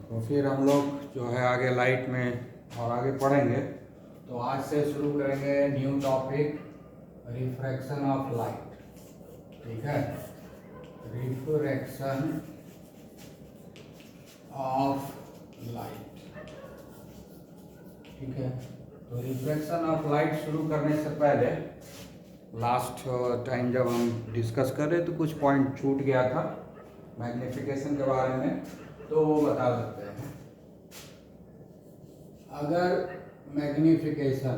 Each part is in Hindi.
तो फिर हम लोग जो है आगे लाइट में और आगे पढ़ेंगे। तो आज से शुरू करेंगे new topic, refraction of light. ठीक है, रिफ्रैक्शन ऑफ लाइट। ठीक है, तो रिफ्रैक्शन ऑफ लाइट शुरू करने से पहले लास्ट टाइम जब हम डिस्कस कर रहे तो कुछ पॉइंट छूट गया था मैग्निफिकेशन के बारे में, तो वो बता देते हैं। अगर मैग्निफिकेशन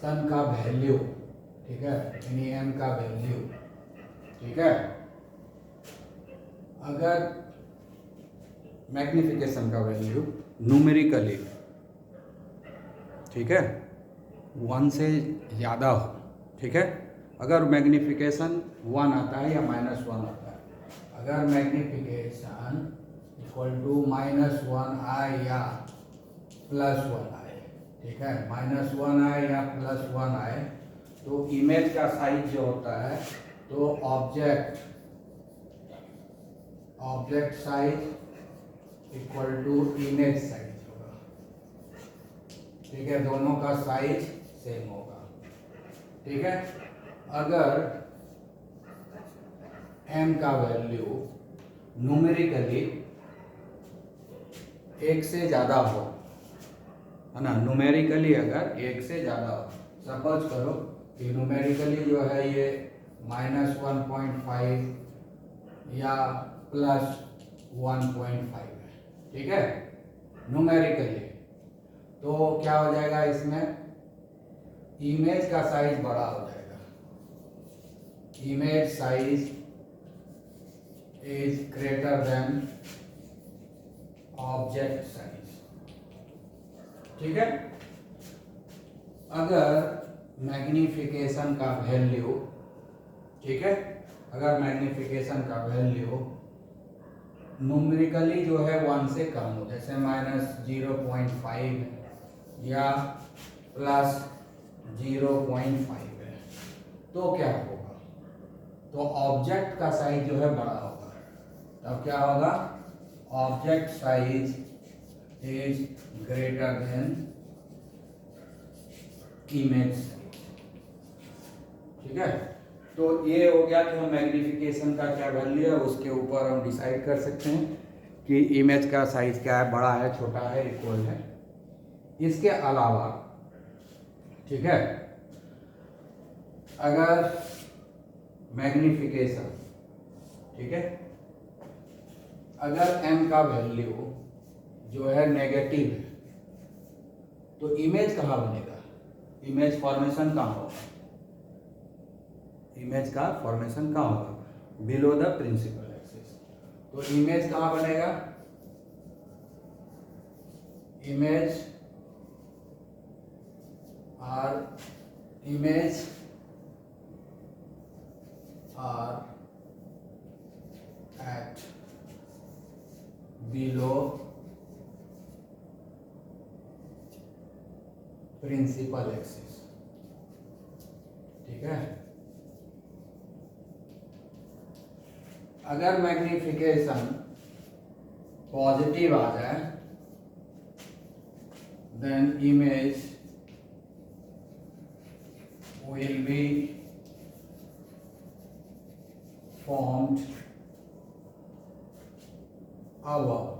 सन का वैल्यू, ठीक है, यानी एम का वैल्यू, ठीक है, अगर मैग्निफिकेशन का वैल्यू न्यूमेरिकली, ठीक है, 1 से ज़्यादा हो, ठीक है, अगर मैग्निफिकेशन 1 आता है या -1 आता है, अगर मैग्निफिकेशन इक्वल टू -1 आए या +1 आए, ठीक है, -1 आए या +1 आए, तो इमेज का साइज जो होता है, तो object size equal to image size होगा। ठीक है, दोनों का साइज सेम होगा। ठीक है, अगर m का वैल्यू न्यूमेरिकली 1 से ज़्यादा हो, है ना, न्यूमेरिकली अगर 1 से ज़्यादा हो, सपोज करो कि न्यूमेरिकली जो है ये -1.5 या +1.5 है, ठीक है, न्यूमेरिकली, तो क्या हो जाएगा, इसमें इमेज का साइज बड़ा हो जाएगा। Image size is greater than object size. ठीक है, अगर मैग्निफिकेशन का वैल्यू, ठीक है, अगर मैग्निफिकेशन का वैल्यू न्यूमेरिकली जो है 1 से कम हो, जैसे -0.5 या +0.5 है, तो क्या होगा, तो ऑब्जेक्ट का साइज जो है बड़ा होगा। तब क्या होगा, object size is greater than image size. ठीक है, तो ये हो गया कि हम मैग्निफिकेशन का क्या वैल्यू है उसके ऊपर हम डिसाइड कर सकते हैं कि इमेज का साइज क्या है, बड़ा है, छोटा है, इक्वल है। इसके अलावा, ठीक है, अगर मैग्निफिकेशन, ठीक है, अगर m का वैल्यू जो है नेगेटिव है, तो इमेज कहाँ बनेगा, इमेज फॉर्मेशन कहाँ होगा, इमेज का फॉर्मेशन कहाँ होगा, बिलो द प्रिंसिपल एक्सिस। तो इमेज कहाँ बनेगा, image are at below principal axis. ठीक है, अगर मैग्निफिकेशन पॉजिटिव आ जाए, then image will be formed above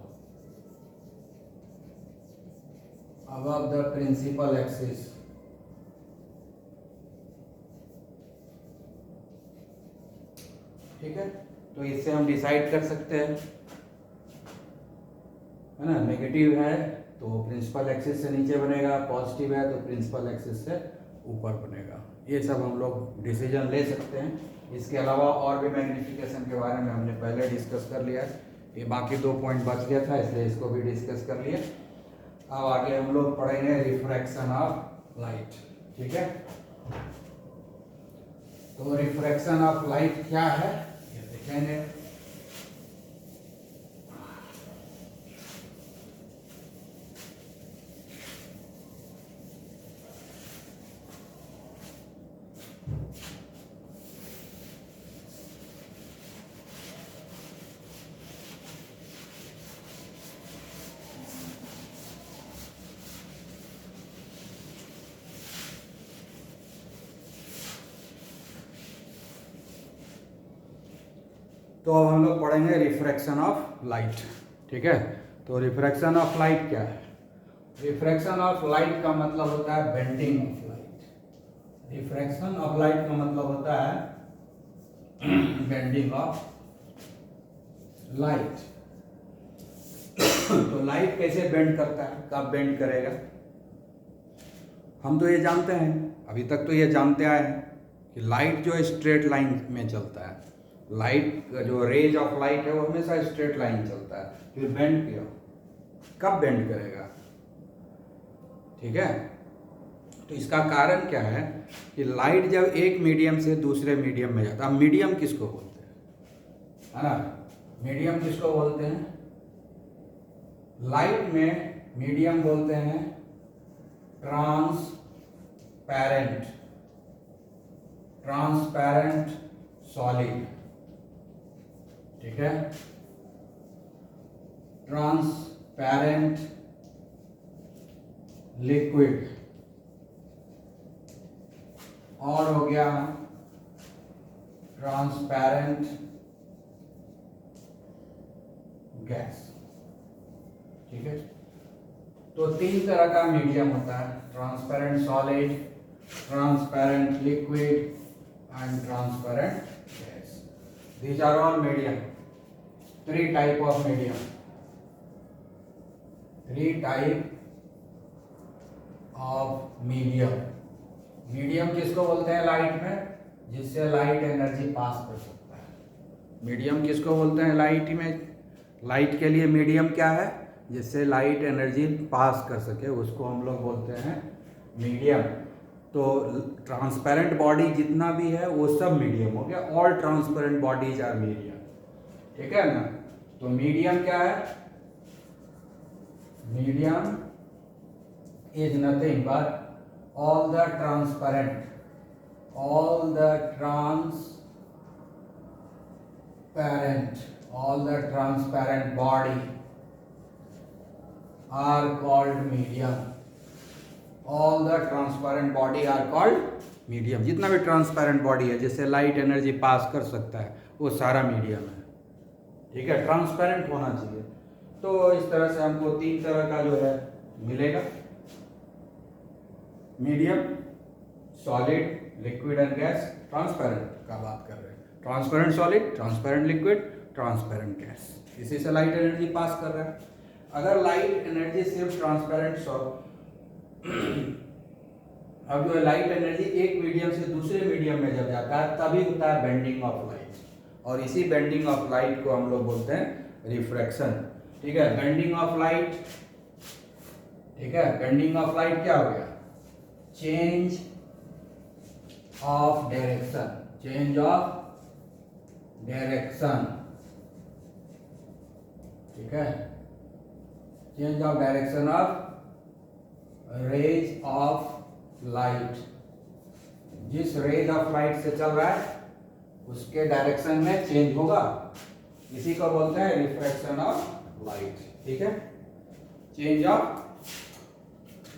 the principal axis। ठीक है, तो इससे हम डिसाइड कर सकते हैं, है ना, नेगेटिव है तो प्रिंसिपल एक्सिस से नीचे बनेगा, पॉजिटिव है तो प्रिंसिपल एक्सिस से ऊपर बनेगा। ये सब हम लोग डिसीजन ले सकते हैं। इसके अलावा और भी मैग्निफिकेशन के बारे में हमने पहले डिस्कस कर लिया है, ये बाकी 2 पॉइंट बच गया था, इसलिए इसको भी डिस्कस कर लिए। अब आगे हम लोग पढ़ेंगे रिफ्रैक्शन ऑफ लाइट। ठीक है, तो रिफ्रैक्शन ऑफ लाइट क्या है ये देखेंगे। तो अब हम लोग पढ़ेंगे रिफ्रैक्शन ऑफ लाइट, ठीक है। तो रिफ्रैक्शन ऑफ लाइट क्या है? रिफ्रैक्शन ऑफ लाइट का मतलब होता है bending of light. Refraction of light का मतलब होता है बेंडिंग ऑफ लाइट। तो लाइट कैसे बेंड करता है, कब बेंड करेगा? हम तो ये जानते हैं, अभी तक तो ये जानते आए हैं कि लाइट जो है स्ट्रेट लाइन में चलता है। लाइट का जो रेज ऑफ लाइट है वो हमेशा स्ट्रेट लाइन चलता है। फिर बेंड किया, कब बेंड करेगा? ठीक है। तो इसका कारण क्या है कि लाइट जब एक मीडियम से दूसरे मीडियम में जाता है। अब मीडियम किसको बोलते हैं, है ना? मीडियम किसको बोलते हैं? लाइट में मीडियम बोलते हैं ट्रांसपेरेंट, ट्रांसपेरेंट सॉलिड, ठीक है। ट्रांसपेरेंट लिक्विड, और हो गया ट्रांसपेरेंट गैस, ठीक है। तो तीन तरह का मीडियम होता है, transparent solid, transparent liquid and transparent gas. These are all medium, three type of medium, three type of medium. Medium किसको बोलते हैं लाइट में? जिससे लाइट एनर्जी पास कर सकता है। मीडियम किसको बोलते हैं लाइट में? लाइट के लिए मीडियम क्या है? जिससे लाइट एनर्जी पास कर सके, उसको हम लोग बोलते हैं मीडियम। तो ट्रांसपेरेंट बॉडी जितना भी है वो सब मीडियम हो गया। All transparent bodies are medium, ठीक है ना। तो मीडियम क्या है? Medium is nothing but all the transparent body are called medium. All the transparent body are called medium. जितना भी ट्रांसपेरेंट बॉडी है जिससे लाइट एनर्जी पास कर सकता है वो सारा मीडियम है, ठीक है। ट्रांसपेरेंट होना चाहिए। तो इस तरह से हमको तीन तरह का जो है मिलेगा, medium, solid, liquid and gas. Transparent का बात कर रहे हैं, transparent solid, transparent liquid, transparent gas. इसी से लाइट एनर्जी पास कर रहा है। अगर लाइट एनर्जी सिर्फ ट्रांसपेरेंट अब जो है लाइट एनर्जी एक मीडियम से दूसरे मीडियम में जब जाता है तभी होता है बेंडिंग ऑफ लाइट, और इसी बेंडिंग ऑफ लाइट को हम लोग बोलते हैं रिफ्रैक्शन, ठीक है। बेंडिंग ऑफ लाइट, ठीक है। बेंडिंग ऑफ लाइट क्या हो गया? Change of direction, change of direction, ठीक है। Change of direction of rays of light. जिस रेज ऑफ लाइट से चल रहा है उसके डायरेक्शन में चेंज होगा, इसी को बोलते हैं रिफ्रैक्शन ऑफ लाइट, ठीक है। चेंज ऑफ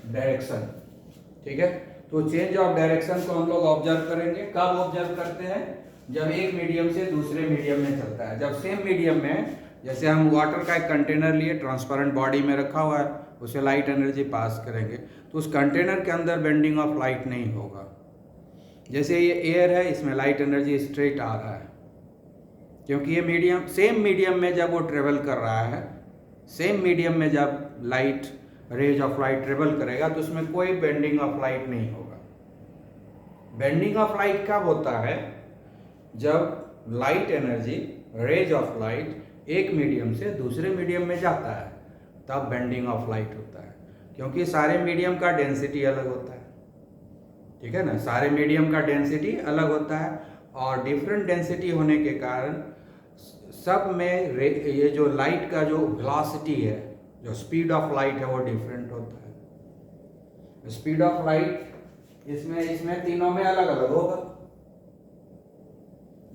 डायरेक्शन, ठीक है। तो चेंज ऑफ डायरेक्शन को हम लोग ऑब्जर्व करेंगे। कब ऑब्जर्व करते हैं? जब एक मीडियम से दूसरे मीडियम में चलता है। जब सेम मीडियम में, जैसे हम वाटर का एक कंटेनर लिए, ट्रांसपेरेंट बॉडी में रखा हुआ है, उसे लाइट एनर्जी पास करेंगे तो उस कंटेनर के अंदर बेंडिंग ऑफ लाइट नहीं होगा। जैसे ये एयर है, इसमें लाइट एनर्जी स्ट्रेट आ रहा है क्योंकि ये मीडियम, सेम मीडियम में जब वो ट्रेवल कर रहा है, सेम मीडियम में जब light rays of light travel करेगा तो उसमें कोई बेंडिंग ऑफ लाइट नहीं होगा। बेंडिंग ऑफ लाइट कब होता है? जब light energy, rays of light एक मीडियम से दूसरे मीडियम में जाता है, तब बेंडिंग ऑफ लाइट होता है। क्योंकि सारे मीडियम का डेंसिटी अलग होता है, ठीक है ना। सारे मीडियम का डेंसिटी अलग होता है और डिफरेंट डेंसिटी होने के कारण सब में ये जो लाइट का जो वेलोसिटी है, जो स्पीड ऑफ लाइट है, वो डिफरेंट होता है। स्पीड ऑफ लाइट इसमें तीनों में अलग अलग होगा,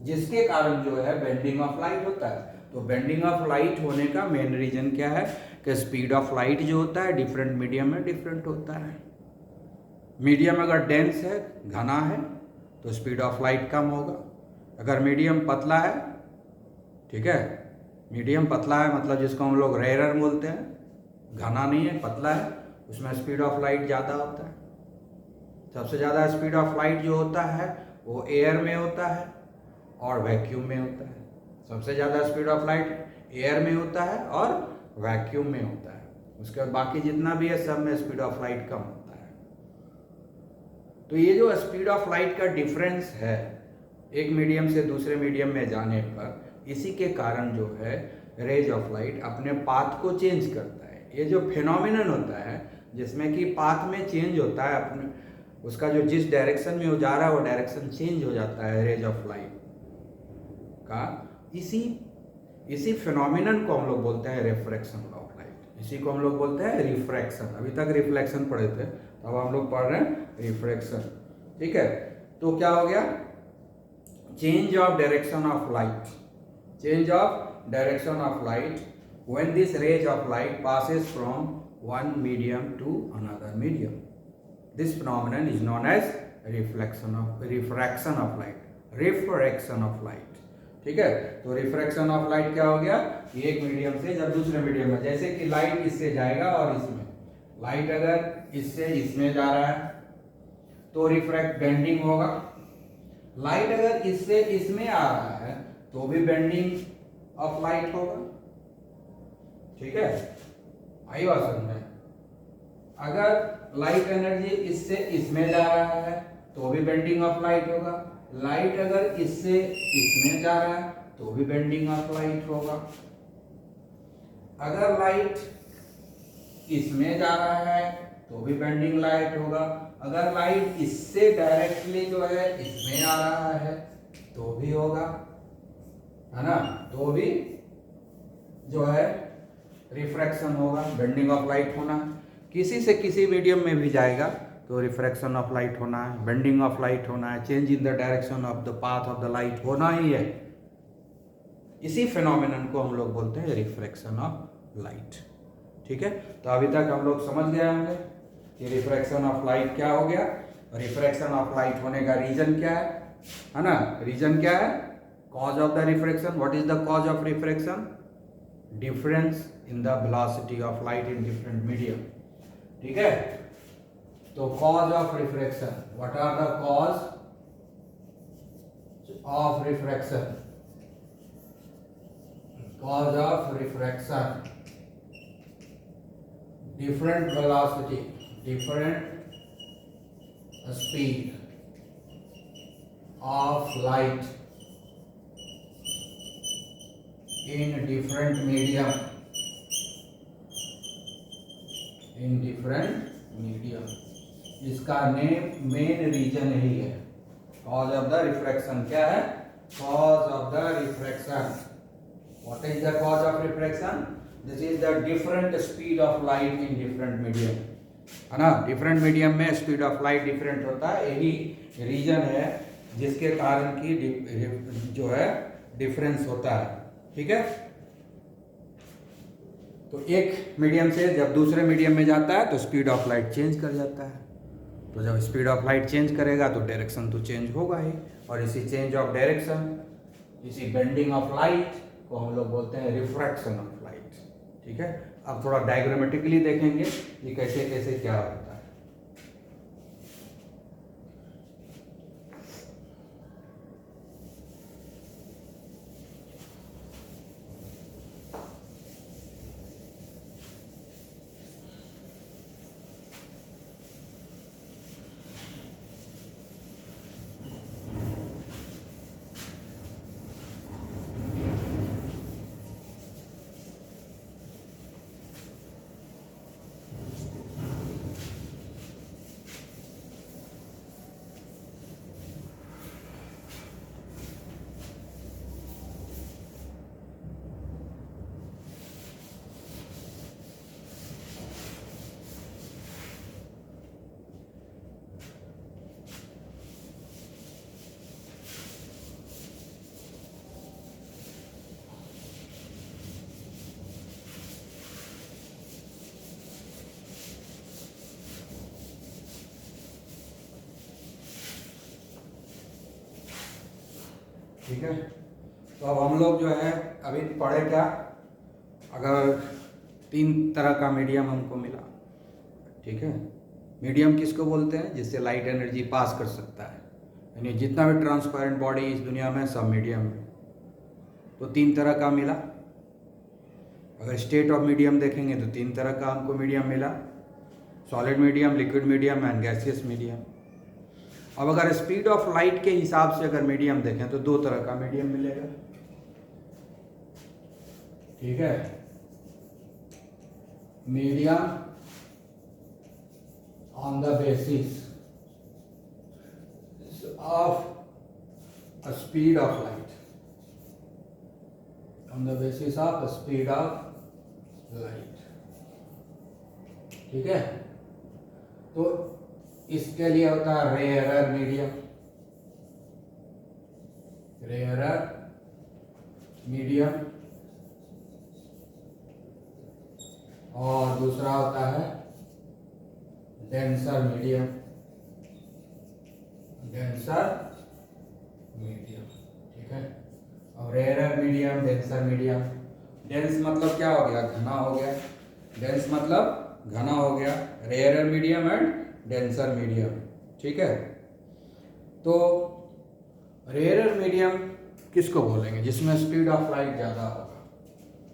जिसके कारण जो है बेंडिंग ऑफ लाइट होता है। तो बेंडिंग ऑफ लाइट होने का मेन रीजन क्या है कि स्पीड ऑफ लाइट जो होता है डिफरेंट मीडियम में डिफरेंट होता है। मीडियम अगर डेंस है, घना है, तो स्पीड ऑफ लाइट कम होगा। अगर मीडियम पतला है ठीक है। मीडियम पतला है मतलब जिसको हम लोग रेयरर बोलते हैं, घना नहीं है, पतला है, उसमें स्पीड ऑफ लाइट ज़्यादा होता है। सबसे ज़्यादा स्पीड ऑफ लाइट जो होता है वो एयर में होता है और वैक्यूम में होता है। सबसे ज़्यादा स्पीड ऑफ लाइट एयर में होता है और वैक्यूम में होता है। उसके बाद बाकी जितना भी है सब में स्पीड ऑफ लाइट कम होता है। तो ये जो स्पीड ऑफ लाइट का डिफरेंस है एक मीडियम से दूसरे मीडियम में जाने पर, इसी के कारण जो है रेज ऑफ लाइट अपने पाथ को चेंज करता है। ये जो फिनोमिनन होता है जिसमें कि पाथ में चेंज होता है, अपने उसका जो जिस डायरेक्शन में वो जा रहा है वो डायरेक्शन चेंज हो जाता है रेज ऑफ लाइट का। इसी फिनोमिनन को हम लोग बोलते हैं रिफ्रैक्शन ऑफ लाइट। इसी को हम लोग बोलते हैं रिफ्रैक्शन। अभी तक रिफ्लेक्शन पढ़े थे, अब हम लोग पढ़ रहे हैं रिफ्रैक्शन। ठीक है, तो क्या हो गया? Change of direction of light. Change of direction of light when this rays of light passes from one medium to another medium. This phenomenon is known as refraction of light. Refraction of light. ठीक है, तो रिफ्रैक्शन ऑफ लाइट क्या हो गया? एक मीडियम से जब दूसरे मीडियम में, जैसे कि लाइट इससे जाएगा और इसमें, लाइट अगर इससे इसमें जा रहा है तो रिफ्रैक्ट बेंडिंग होगा। लाइट अगर इससे इसमें आ रहा है तो भी बेंडिंग ऑफ लाइट होगा। ठीक है, आई बात समझ में? अगर लाइट एनर्जी इससे इसमें जा रहा है तो भी बेंडिंग ऑफ लाइट होगा। लाइट अगर इससे इसमें जा रहा है तो भी बेंडिंग ऑफ लाइट होगा। अगर लाइट इसमें जा रहा है तो भी बेंडिंग लाइट होगा। अगर लाइट इससे डायरेक्टली जो है इसमें आ रहा है तो भी होगा, है ना, तो भी जो है रिफ्रैक्शन होगा, बेंडिंग ऑफ लाइट होना। किसी से किसी मीडियम में भी जाएगा तो रिफ्रैक्शन ऑफ लाइट होना है, बेंडिंग ऑफ लाइट होना है, change in the direction of the path of the light होना ही है। इसी फिनोमिनन को हम लोग बोलते हैं रिफ्रैक्शन ऑफ लाइट। ठीक है, तो अभी तक हम लोग समझ गए होंगे कि रिफ्रैक्शन ऑफ लाइट क्या हो गया, रिफ्रैक्शन ऑफ लाइट होने का रीजन क्या है ना? रीजन क्या है? Cause of the refraction. What is the cause of refraction? Difference in the velocity of light in different medium. ठीक है, तो cause of refraction, what are the cause of refraction? Cause of refraction, different velocity, different speed of light in different medium, in different medium. इसका मेन रीजन यही है। कॉज ऑफ द रिफ्रैक्शन क्या है? Cause of the refraction, what is the cause of refraction? This is the different speed of light in different medium, है ना? डिफरेंट मीडियम में स्पीड ऑफ लाइट डिफरेंट होता है, यही रीजन है जिसके कारण की जो है डिफरेंस होता है। ठीक है, तो एक मीडियम से जब दूसरे मीडियम में जाता है तो स्पीड ऑफ लाइट चेंज कर जाता है। तो जब स्पीड ऑफ लाइट चेंज करेगा तो डायरेक्शन तो चेंज होगा ही, और इसी चेंज ऑफ डायरेक्शन, इसी बेंडिंग ऑफ लाइट को हम लोग बोलते हैं रिफ्रैक्शन ऑफ लाइट। ठीक है, अब थोड़ा डायग्रामेटिकली देखेंगे कि कैसे कैसे क्या होता है। ठीक है, तो अब हम लोग जो है अभी पढ़े क्या, अगर 3 तरह का मीडियम हमको मिला, ठीक है। मीडियम किसको बोलते हैं, जिससे लाइट एनर्जी पास कर सकता है, यानी जितना भी ट्रांसपेरेंट बॉडी इस दुनिया में सब मीडियम है। तो 3 तरह का मिला। अगर स्टेट ऑफ मीडियम देखेंगे तो 3 तरह का हमको मीडियम मिला, solid medium, liquid medium and gaseous medium. अब अगर स्पीड ऑफ लाइट के हिसाब से अगर मीडियम देखें तो 2 तरह का मीडियम मिलेगा, ठीक है। Medium on the basis of speed of light, on the basis of speed of light, ठीक है। तो इसके लिए होता है रेयरर मीडियम, रेयरर मीडियम, और दूसरा होता है डेंसर मीडियम, डेंसर मीडियम, ठीक है। और rarer medium, denser medium. Dense मतलब क्या हो गया, घना हो गया, डेंस मतलब घना हो गया, rarer medium and denser medium, ठीक है। तो रेयरर मीडियम किसको बोलेंगे, जिसमें स्पीड ऑफ लाइट ज्यादा होगा,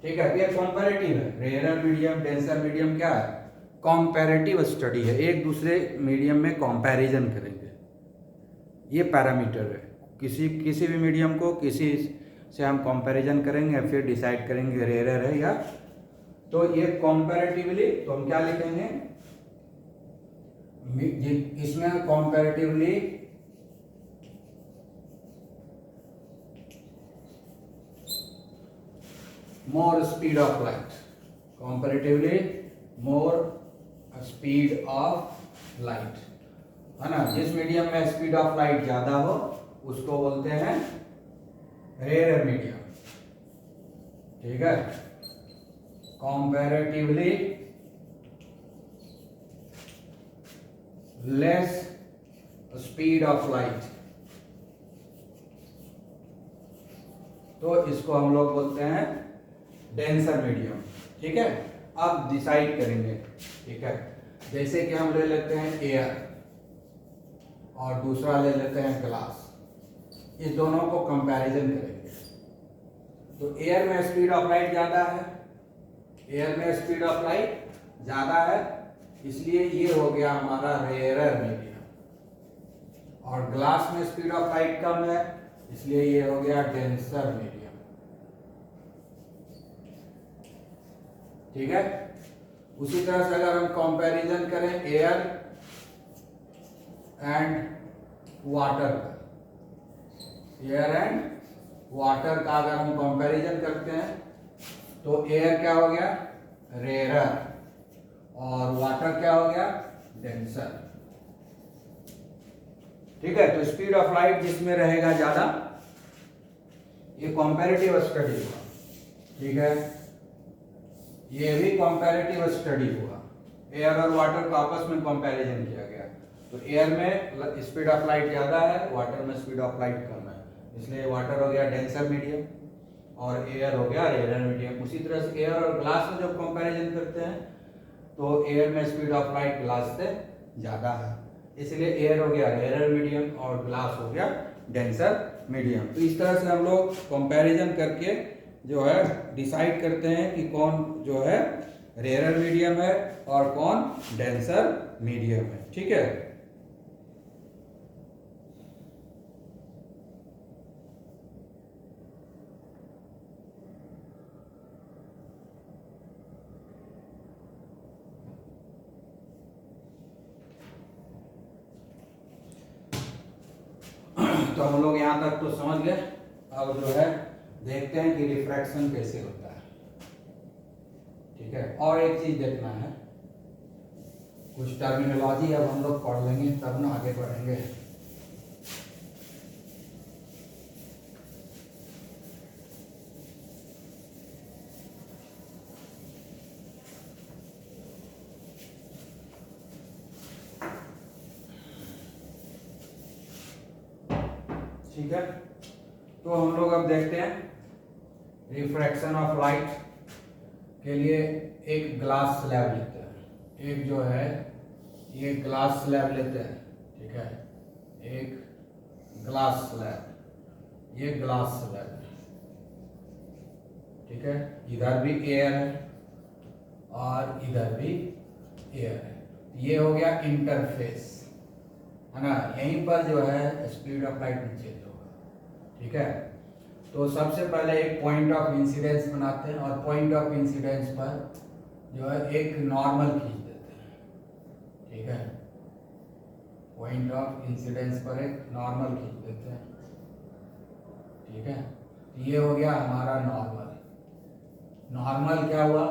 ठीक है। ये कंपैरेटिव है, रेयरर मीडियम, डेंसर मीडियम क्या है, कंपैरेटिव स्टडी है, एक दूसरे मीडियम में कंपैरिजन करेंगे, ये पैरामीटर है। किसी भी मीडियम को किसी से हम कंपैरिजन करेंगे, फिर डिसाइड करेंगे रेयरर है या, तो ये कंपैरेटिवली, तो हम क्या लिखेंगे, इसमें comparatively more speed of light, comparatively more speed of light, है ना। जिस मीडियम में स्पीड ऑफ लाइट ज्यादा हो उसको बोलते हैं रेयरर मीडियम, ठीक है। Comparatively less speed of light, तो इसको हम लोग बोलते हैं डेंसर मीडियम, ठीक है। अब डिसाइड करेंगे, ठीक है। जैसे कि हम ले लेते हैं एयर और दूसरा ले लेते हैं ग्लास, इस दोनों को कंपैरिजन करेंगे। तो एयर में स्पीड ऑफ लाइट ज्यादा है, एयर में स्पीड ऑफ लाइट ज्यादा है, इसलिए ये हो गया हमारा रेयरर मीडियम, और ग्लास में स्पीड ऑफ लाइट कम है, इसलिए ये हो गया डेंसर मीडियम, ठीक है। उसी तरह से अगर हम कंपैरिजन करें एयर एंड वाटर का, एयर एंड वाटर का अगर हम कंपैरिजन करते हैं तो एयर क्या हो गया, रेयरर, और वाटर क्या हो गया, डेंसर, ठीक है। तो स्पीड ऑफ लाइट जिसमें रहेगा ज्यादा, ये कंपैरेटिव स्टडी हुआ, ठीक है। ये भी कंपैरेटिव स्टडी हुआ, एयर और वाटर को आपस में कंपैरिजन किया गया। तो एयर में स्पीड ऑफ लाइट ज्यादा है, वाटर में स्पीड ऑफ लाइट कम है, इसलिए वाटर हो गया डेंसर मीडियम और एयर हो गया रेयरर मीडियम। उसी तरह से एयर और ग्लास में जब कंपैरिजन करते हैं तो एयर में स्पीड ऑफ लाइट ग्लास से ज्यादा है, इसलिए एयर हो गया रेयरर मीडियम और ग्लास हो गया डेंसर मीडियम। तो इस तरह से हम लोग कंपैरिजन करके जो है डिसाइड करते हैं कि कौन जो है रेयरर मीडियम है और कौन डेंसर मीडियम है, ठीक है। तो हम लोग यहाँ तक तो समझ गए। अब जो है देखते हैं कि रिफ्रैक्शन कैसे होता है, ठीक है। और एक चीज देखना है, कुछ टर्मिनोलॉजी अब हम लोग पढ़ लेंगे तब ना आगे बढ़ेंगे। ठीक है, तो हम लोग अब देखते हैं रिफ्रैक्शन ऑफ लाइट के लिए एक ग्लास स्लैब लेते हैं, एक जो है ये ग्लास स्लैब लेते हैं, ठीक है, एक ग्लास स्लैब, ये ग्लास स्लैब, ठीक है, इधर भी एयर है और इधर भी एयर है, ये हो गया इंटरफेस, है ना, यहीं पर जो है स्पीड ऑफ लाइट में चेंज होगा, ठीक है। तो सबसे पहले एक पॉइंट ऑफ इंसिडेंस बनाते हैं और पॉइंट ऑफ इंसिडेंस पर जो है एक नॉर्मल खींच देते हैं, ठीक है, पॉइंट ऑफ इंसिडेंस पर एक नॉर्मल खींच देते हैं, ठीक है। ये हो गया हमारा नॉर्मल। नॉर्मल क्या हुआ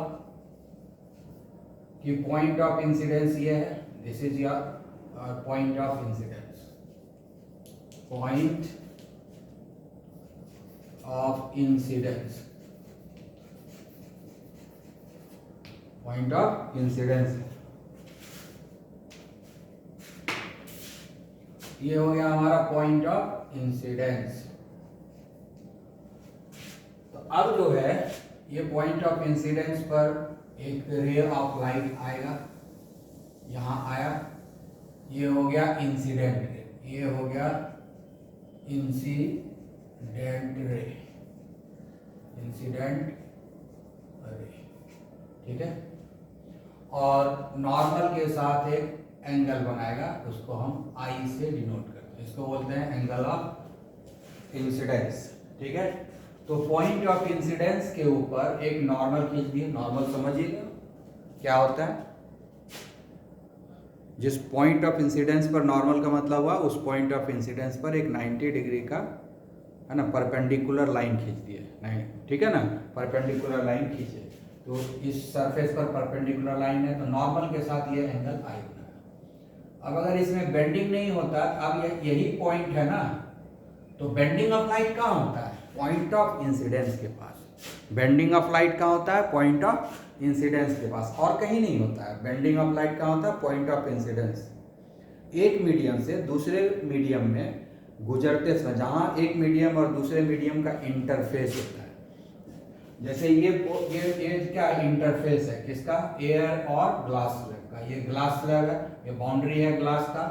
कि पॉइंट ऑफ इंसिडेंस ये है, this is your point of incidence, point of incidence, point of incidence, ये हो गया हमारा पॉइंट ऑफ इंसिडेंस। तो अब जो है ये पॉइंट ऑफ इंसिडेंस पर एक रे ऑफ लाइट आएगा, यहां आया, ये हो गया इंसिडेंट रे, ये हो गया इंसिडेंट रे, इंसिडेंट रे, ठीक है। और नॉर्मल के साथ एक एंगल बनाएगा, उसको हम आई से डिनोट करते हैं, इसको बोलते हैं एंगल ऑफ इंसिडेंस, ठीक है। तो पॉइंट ऑफ इंसिडेंस के ऊपर एक नॉर्मल खींच दिए, नॉर्मल समझिएगा क्या होता है, जिस पॉइंट ऑफ इंसिडेंस पर नॉर्मल का मतलब हुआ, उस पॉइंट ऑफ इंसिडेंस पर एक 90 डिग्री का, है ना, परपेंडिकुलर लाइन खींच दिए, नहीं, ठीक है ना, परपेंडिकुलर लाइन खींचे, तो इस सरफेस पर परपेंडिकुलर लाइन है, तो नॉर्मल के साथ ये एंगल आई बना। अब अगर इसमें बेंडिंग नहीं होता, अब यही पॉइंट है ना, तो बेंडिंग ऑफ लाइट कहाँ होता है, पॉइंट ऑफ इंसिडेंस के पास। बेंडिंग ऑफ लाइट कहाँ होता है, पॉइंट ऑफ इंसिडेंस के पास, और कहीं नहीं होता है। बेंडिंग ऑफ लाइट कहाँ होता है, पॉइंट ऑफ इंसिडेंस। एक मीडियम से दूसरे मीडियम में गुजरते समय, जहां एक मीडियम और दूसरे मीडियम का इंटरफेस होता है, जैसे ये क्या इंटरफेस है, किसका, एयर और ग्लास स्लैब का, ये ग्लास स्लैब है, ये बाउंड्री है ग्लास का,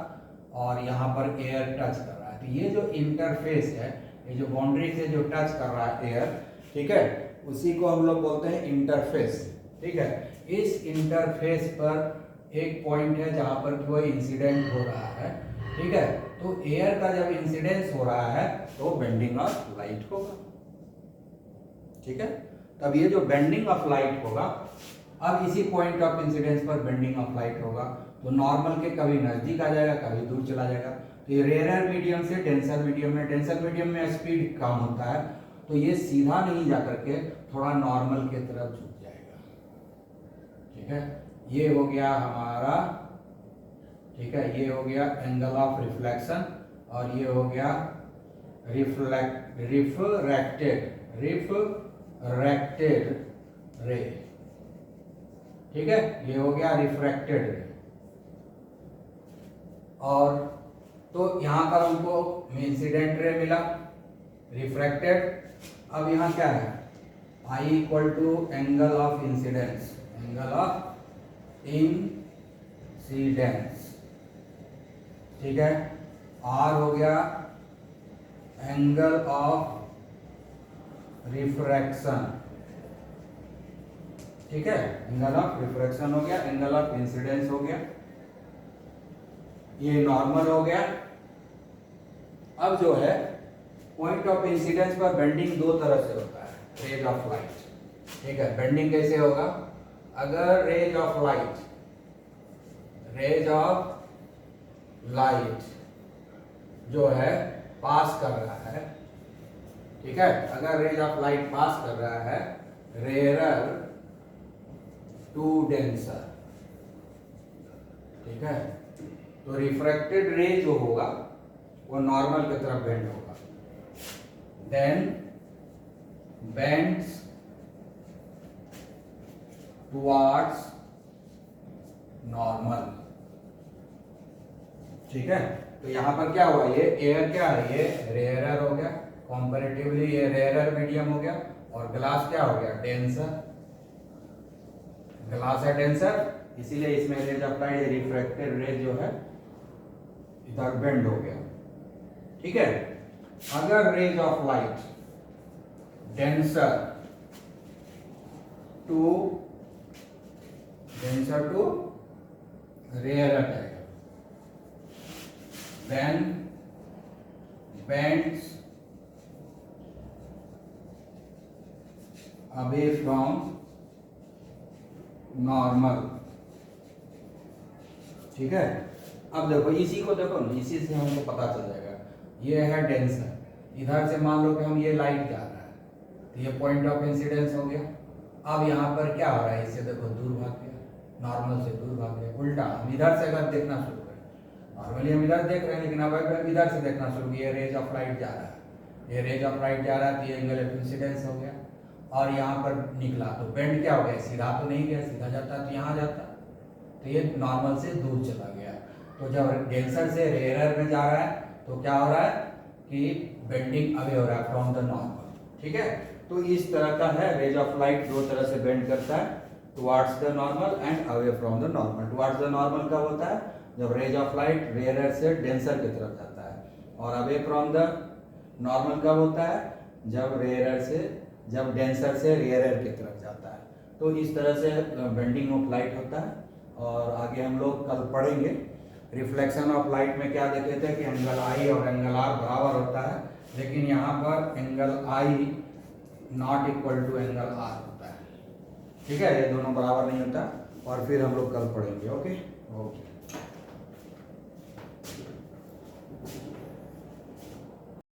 और यहाँ पर एयर टच कर रहा है, तो ये जो इंटरफेस है, ये जो बाउंड्री से जो टच कर रहा है एयर, ठीक है, उसी को हम लोग बोलते हैं इंटरफेस, ठीक है। इस इंटरफेस पर एक पॉइंट है जहां पर वो इंसिडेंट हो रहा है, ठीक है। तो एयर का जब इंसिडेंस हो रहा है तो बेंडिंग ऑफ लाइट होगा, ठीक है। तब ये जो बेंडिंग ऑफ लाइट होगा, अब इसी पॉइंट ऑफ इंसिडेंस पर बेंडिंग ऑफ लाइट होगा, तो नॉर्मल के कभी नजदीक आ जाएगा, कभी दूर चला जाएगा। तो ये रेयर मीडियम से डेंसर मीडियम में, डेंसर मीडियम में स्पीड कम होता है, तो ये सीधा नहीं जा करके थोड़ा नॉर्मल के तरफ झुक जाएगा, ठीक है। ये हो गया हमारा, ठीक है, ये हो गया एंगल ऑफ रिफ्लेक्शन, और ये हो गया रिफ्रैक्टेड रे, ठीक है, ये हो गया रिफ्रैक्टेड रे। और तो यहां पर हमको इंसिडेंट रे मिला, रिफ्रैक्टेड। अब यहां क्या है, I equal to angle of incidence, angle of incidence, ठीक है। R हो गया एंगल ऑफ रिफ्रैक्शन, ठीक है, एंगल ऑफ रिफ्रैक्शन हो गया, एंगल ऑफ इंसिडेंस हो गया, ये नॉर्मल हो गया। अब जो है पॉइंट ऑफ इंसिडेंस पर बेंडिंग दो तरह से होता है, रेज ऑफ लाइट, ठीक है। बेंडिंग कैसे होगा, अगर रेज ऑफ लाइट जो है पास कर रहा है, ठीक है, अगर रेज ऑफ लाइट पास कर रहा है रेयरर टू डेंसर, ठीक है, तो रिफ्रैक्टेड रे जो होगा वो नॉर्मल की तरफ बेंड होगा, देन बेंड्स टुवर्ड्स नॉर्मल, ठीक है। तो यहां पर क्या हुआ, ये एयर क्या है, ये रेयरर हो गया, कंपैरेटिवली ये रेयरर मीडियम हो गया, और ग्लास क्या हो गया, डेंसर, ग्लास है डेंसर, इसीलिए इसमें रेज अप्लाइड, रिफ्रैक्टेड रेज जो है इधर बेंड हो गया, ठीक है। अगर rays of light denser to rare है, then bends away from normal, ठीक है। अब देखो इसी को देखो ना, इसी से हमको पता चल जाएगा, ये है डेंसर, इधर से मान लो कि हम ये लाइट जा रहा है तो ये पॉइंट ऑफ इंसिडेंस हो गया। अब यहाँ पर क्या हो रहा है, इससे देखो दूर भाग गया, नॉर्मल से दूर भाग गया। उल्टा हम इधर से अगर देखना शुरू करें, नॉर्मली हम इधर देख रहे हैं, लेकिन अब अगर इधर से देखना शुरू किया, रेज ऑफ लाइट जा रहा है, ये रेज ऑफ लाइट जा रहा है तो ये एंगल ऑफ इंसिडेंस हो गया, और यहाँ पर निकला तो बेंड क्या हो गया, सीधा तो नहीं गया, सीधा जाता तो यहाँ जाता, तो ये नॉर्मल से दूर चला गया। तो जब डेंसर से रेयरर में जा रहा है तो क्या हो रहा है कि बेंडिंग अवे हो रहा है फ्रॉम द नॉर्मल, ठीक है। तो इस तरह का है, रेज ऑफ लाइट दो तरह से बेंड करता है, towards the normal and away from the normal. Towards the normal कब होता है, जब रेज ऑफ लाइट रेयरर से डेंसर की तरफ जाता है, और अवे फ्रॉम द नॉर्मल कब होता है, जब डेंसर से रेयरर की तरफ जाता है। तो इस तरह से बेंडिंग ऑफ लाइट होता है। और आगे हम लोग कल पढ़ेंगे रिफ्लेक्शन ऑफ लाइट में क्या देखे थे कि एंगल आई और एंगल आर बराबर होता है, लेकिन यहाँ पर angle I not equal to angle R होता है, ठीक है, ये दोनों बराबर नहीं होता। और फिर हम लोग कल पढ़ेंगे, ओके ओके।